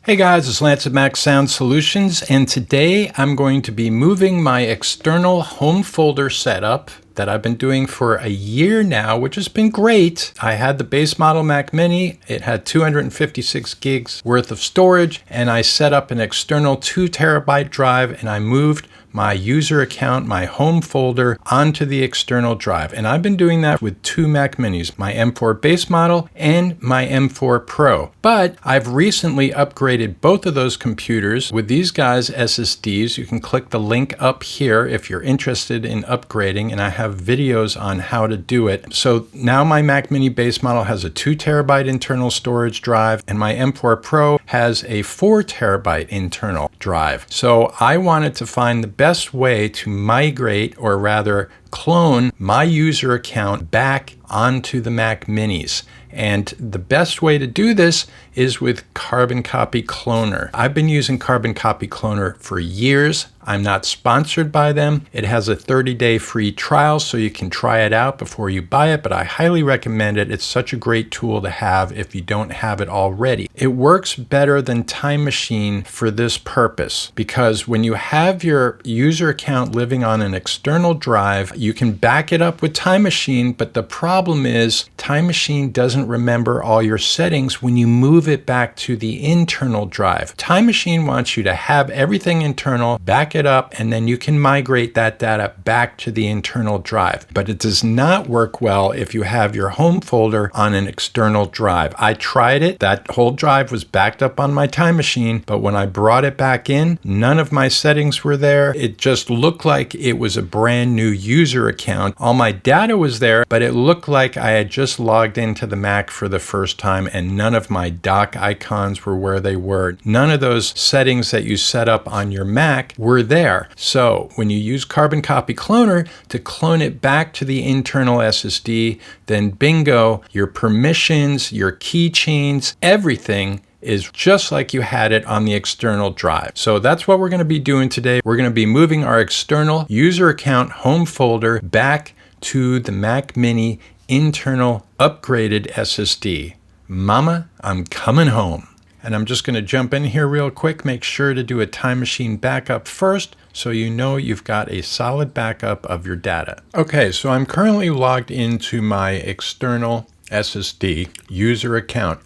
Hey guys, it's Lance at Mac Sound Solutions, and today I'm going to be moving my external home folder setup that I've been doing for a year now, which has been great. I had the base model Mac Mini. It had 256 gigs worth of storage, and I set up an external 2 terabyte drive, and I moved my user account, my home folder, onto the external drive. And I've been doing that with 2 Mac Minis, my M4 base model and my M4 Pro. But I've recently upgraded both of those computers with these guys SSDs. You can click the link up here if you're interested in upgrading, and I have videos on how to do it. So now my Mac Mini base model has a 2 terabyte internal storage drive, and my M4 Pro has a 4 terabyte internal drive. So I wanted to find the best way to migrate, or rather clone, my user account back onto the Mac Minis. And the best way to do this is with Carbon Copy Cloner. I've been using Carbon Copy Cloner for years. I'm not sponsored by them. It has a 30-day free trial, so you can try it out before you buy it, but I highly recommend it. It's such a great tool to have if you don't have it already. It works better than Time Machine for this purpose, because when you have your user account living on an external drive, you can back it up with Time Machine, but the problem is Time Machine doesn't remember all your settings when you move it back to the internal drive. Time Machine wants you to have everything internal, back it up, and then you can migrate that data back to the internal drive. But it does not work well if you have your home folder on an external drive. I tried it. That whole drive was backed up on my Time Machine, but when I brought it back in, none of my settings were there. It just looked like it was a brand new user account. All my data was there, but it looked like I had just logged into the Mac for the first time, and none of my dock icons were where they were. None of those settings that you set up on your Mac were there. So when you use Carbon Copy Cloner to clone it back to the internal SSD, then bingo, your permissions, your keychains, everything is just like you had it on the external drive. So that's what we're going to be doing today. We're going to be moving our external user account home folder back to the Mac Mini internal upgraded SSD. Mama, I'm coming home. And I'm just going to jump in here real quick. Make sure to do a Time Machine backup first, so you know you've got a solid backup of your data. Okay, so I'm currently logged into my external SSD user account,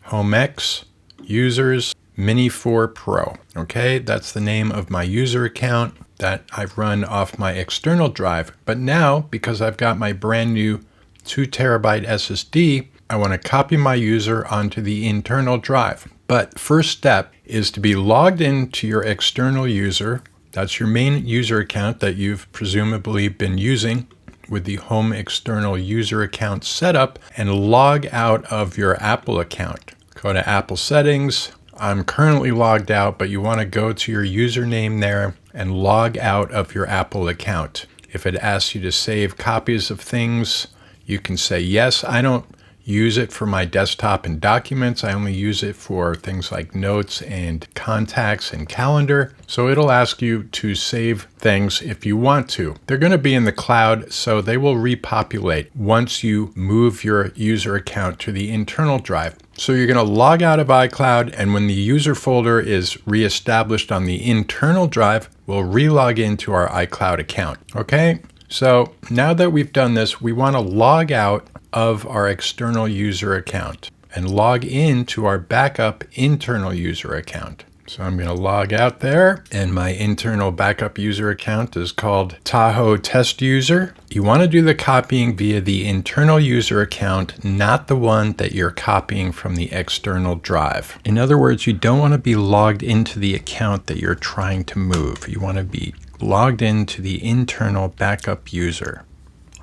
HomeX users Mini 4 Pro. Okay, that's the name of my user account that I've run off my external drive. But now, because I've got my brand new 2 terabyte SSD, I want to copy my user onto the internal drive. But first step is to be logged into your external user. That's your main user account that you've presumably been using with the home external user account setup, and log out of your Apple account. Go to Apple settings. I'm currently logged out, but you want to go to your username there and log out of your Apple account. If it asks you to save copies of things, you can say yes. I don't use it for my desktop and documents. I only use it for things like notes and contacts and calendar. So it'll ask you to save things if you want to. They're going to be in the cloud, so they will repopulate once you move your user account to the internal drive. So you're going to log out of iCloud, and when the user folder is reestablished on the internal drive, we'll relog into our iCloud account. Okay? So now that we've done this, we want to log out of our external user account and log in to our backup internal user account. So I'm going to log out there, and my internal backup user account is called Tahoe Test User. You want to do the copying via the internal user account, not the one that you're copying from the external drive. In other words, you don't want to be logged into the account that you're trying to move. You want to be logged into the internal backup user.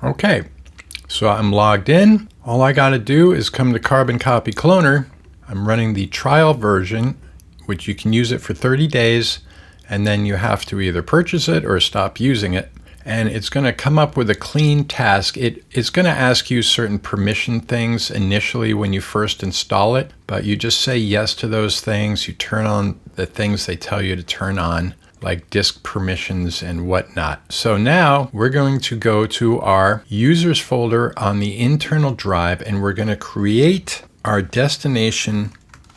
Okay, so I'm logged in. All I got to do is come to Carbon Copy Cloner. I'm running the trial version, which you can use it for 30 days, and then you have to either purchase it or stop using it. And it's going to come up with a clean task. It's going to ask you certain permission things initially when you first install it, but you just say yes to those things. You turn on the things they tell you to turn on, like disk permissions and whatnot. So now we're going to go to our users folder on the internal drive, and we're going to create our destination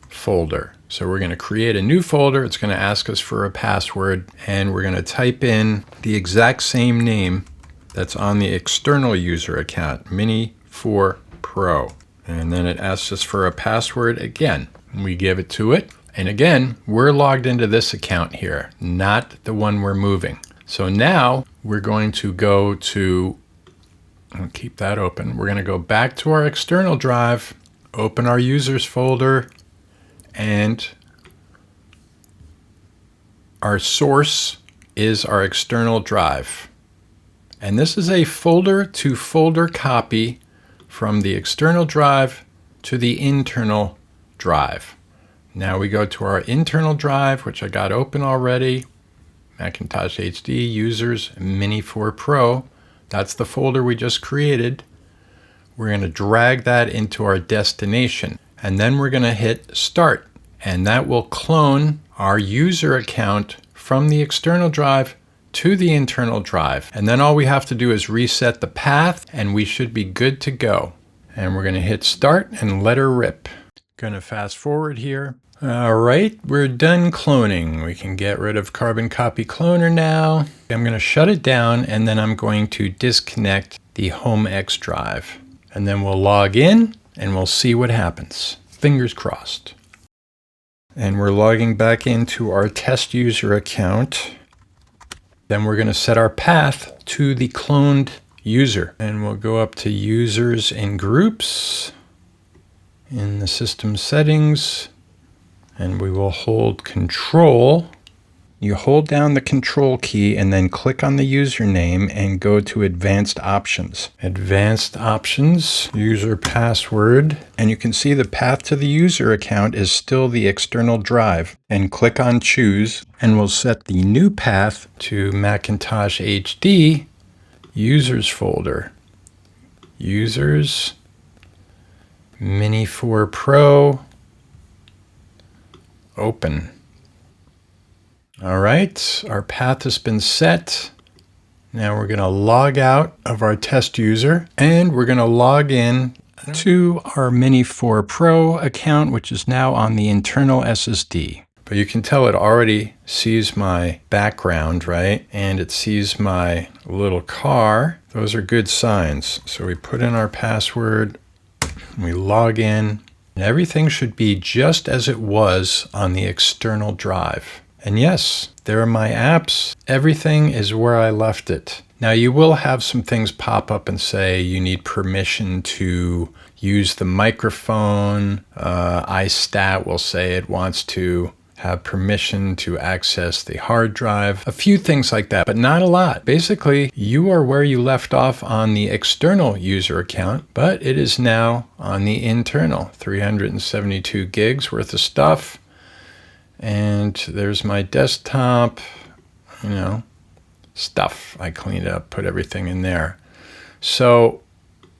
folder. So we're going to create a new folder. It's going to ask us for a password, and we're going to type in the exact same name that's on the external user account, Mini4 Pro. And then it asks us for a password again. We give it to it. And again, we're logged into this account here, not the one we're moving. So now we're going to go to, I'll keep that open. We're going to go back to our external drive, open our users folder, and our source is our external drive. And this is a folder to folder copy from the external drive to the internal drive. Now we go to our internal drive, which I got open already. Macintosh HD users Mini4 Pro. That's the folder we just created. We're going to drag that into our destination, and then we're going to hit start, and that will clone our user account from the external drive to the internal drive. And then all we have to do is reset the path, and we should be good to go. And we're going to hit start and let her rip. Going to fast forward here. All right, we're done cloning. We can get rid of Carbon Copy Cloner now. I'm going to shut it down, and then I'm going to disconnect the Home X drive. And then we'll log in, and we'll see what happens. Fingers crossed. And we're logging back into our test user account. Then we're going to set our path to the cloned user. And we'll go up to Users and Groups in the System Settings. And we will hold Control. You hold down the Control key and then click on the username and go to Advanced Options. Advanced Options, User Password, and you can see the path to the user account is still the external drive. And click on Choose, and we'll set the new path to Macintosh HD Users folder. Users, Mini4 Pro, open. All right, our path has been set. Now we're going to log out of our test user, and we're going to log in to our Mini4 Pro account, which is now on the internal SSD. But you can tell it already sees my background, right? And it sees my little car. Those are good signs. So we put in our password, we log in, and everything should be just as it was on the external drive. And yes, there are my apps. Everything is where I left it. Now you will have some things pop up and say you need permission to use the microphone. iStat will say it wants to have permission to access the hard drive. A few things like that, but not a lot. Basically, you are where you left off on the external user account, but it is now on the internal. 372 gigs worth of stuff. And there's my desktop, stuff. I cleaned up, put everything in there. So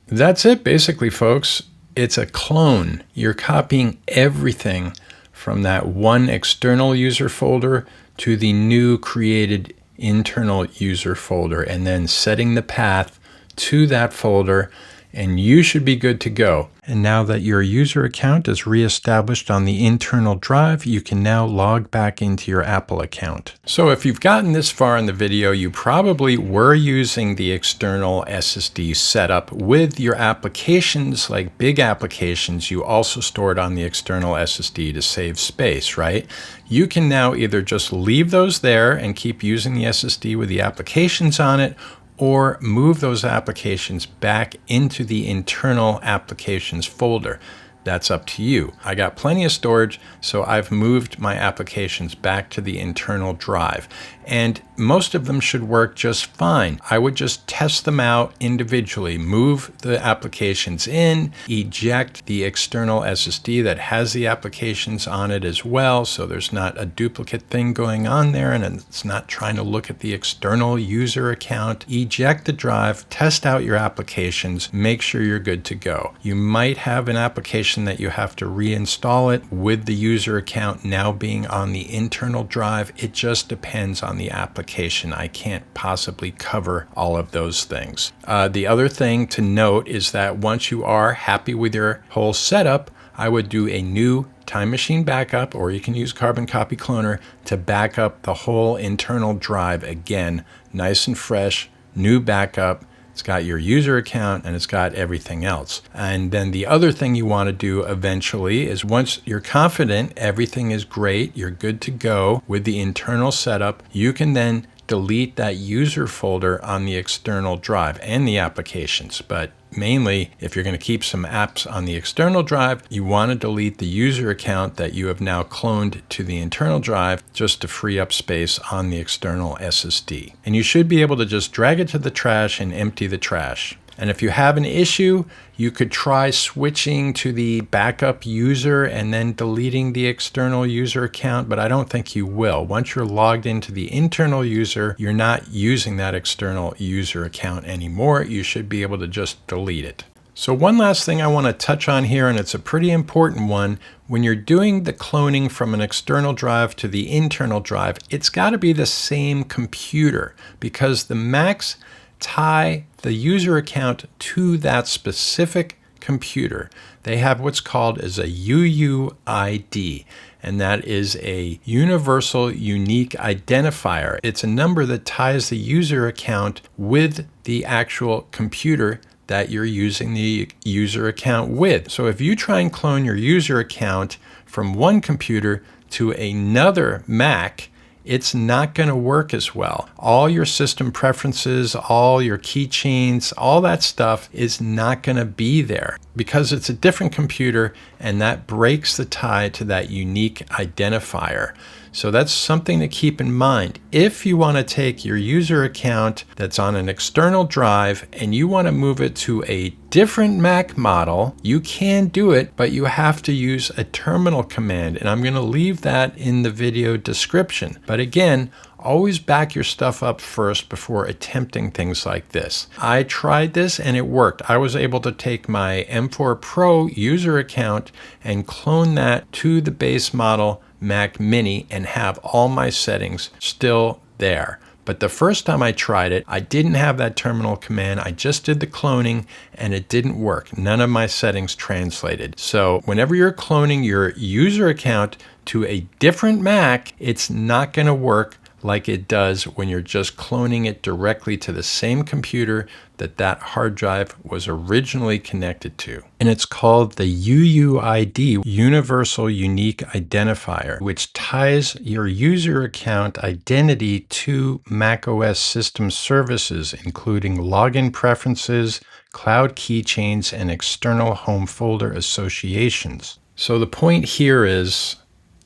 that's it basically, folks. It's a clone. You're copying everything from that one external user folder to the new created internal user folder, and then setting the path to that folder, and you should be good to go. And now that your user account is reestablished on the internal drive, you can now log back into your Apple account. So if you've gotten this far in the video, you probably were using the external SSD setup with your applications, like big applications you also stored on the external SSD to save space, right? You can now either just leave those there and keep using the SSD with the applications on it, or move those applications back into the internal applications folder. That's up to you. I got plenty of storage, so I've moved my applications back to the internal drive. And most of them should work just fine. I would just test them out individually, move the applications in, eject the external SSD that has the applications on it as well, so there's not a duplicate thing going on there and it's not trying to look at the external user account. Eject the drive, test out your applications, make sure you're good to go. You might have an application that you have to reinstall it with the user account now being on the internal drive. It just depends on the application. I can't possibly cover all of those things. The other thing to note is that once you are happy with your whole setup, I would do a new Time Machine Backup, or you can use Carbon Copy Cloner to back up the whole internal drive again, nice and fresh, new backup. It's got your user account and it's got everything else. And then the other thing you want to do eventually is, once you're confident everything is great, you're good to go with the internal setup, you can then delete that user folder on the external drive and the applications. But mainly, if you're going to keep some apps on the external drive, you want to delete the user account that you have now cloned to the internal drive, just to free up space on the external SSD. And you should be able to just drag it to the trash and empty the trash. And if you have an issue, you could try switching to the backup user and then deleting the external user account, but I don't think you will. Once you're logged into the internal user, you're not using that external user account anymore. You should be able to just delete it. So one last thing I want to touch on here, and it's a pretty important one. When you're doing the cloning from an external drive to the internal drive, it's got to be the same computer, because the Macs tie the user account to that specific computer. They have what's called as a UUID, and that is a universal unique identifier. It's a number that ties the user account with the actual computer that you're using the user account with. So if you try and clone your user account from one computer to another Mac, it's not going to work as well. All your system preferences, all your keychains, all that stuff is not going to be there because it's a different computer, and that breaks the tie to that unique identifier. So that's something to keep in mind. If you want to take your user account that's on an external drive and you want to move it to a different Mac model, you can do it, but you have to use a terminal command, and I'm going to leave that in the video description. But again, always back your stuff up first before attempting things like this. I tried this and it worked. I was able to take my M4 Pro user account and clone that to the base model Mac Mini and have all my settings still there. But the first time I tried it, I didn't have that terminal command. I just did the cloning and it didn't work. None of my settings translated. So whenever you're cloning your user account to a different Mac, it's not going to work like it does when you're just cloning it directly to the same computer that that hard drive was originally connected to. And it's called the UUID, Universal Unique Identifier, which ties your user account identity to macOS system services, including login preferences, cloud keychains, and external home folder associations. So the point here is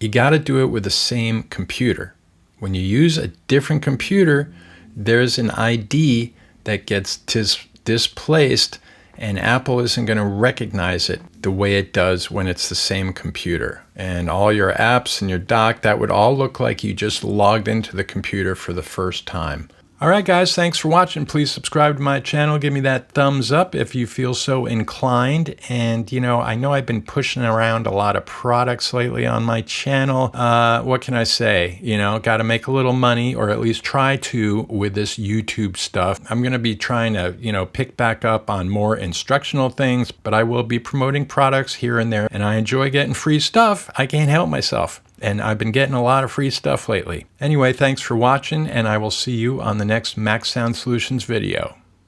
you got to do it with the same computer. When you use a different computer, there's an ID that gets displaced, and Apple isn't going to recognize it the way it does when it's the same computer. And all your apps and your dock, that would all look like you just logged into the computer for the first time. All right, guys, thanks for watching. Please subscribe to my channel. Give me that thumbs up if you feel so inclined. And, I know I've been pushing around a lot of products lately on my channel. What can I say? Got to make a little money, or at least try to, with this YouTube stuff. I'm going to be trying to, pick back up on more instructional things, but I will be promoting products here and there. And I enjoy getting free stuff. I can't help myself. And I've been getting a lot of free stuff lately. Anyway, thanks for watching, and I will see you on the next Mac Sound Solutions video.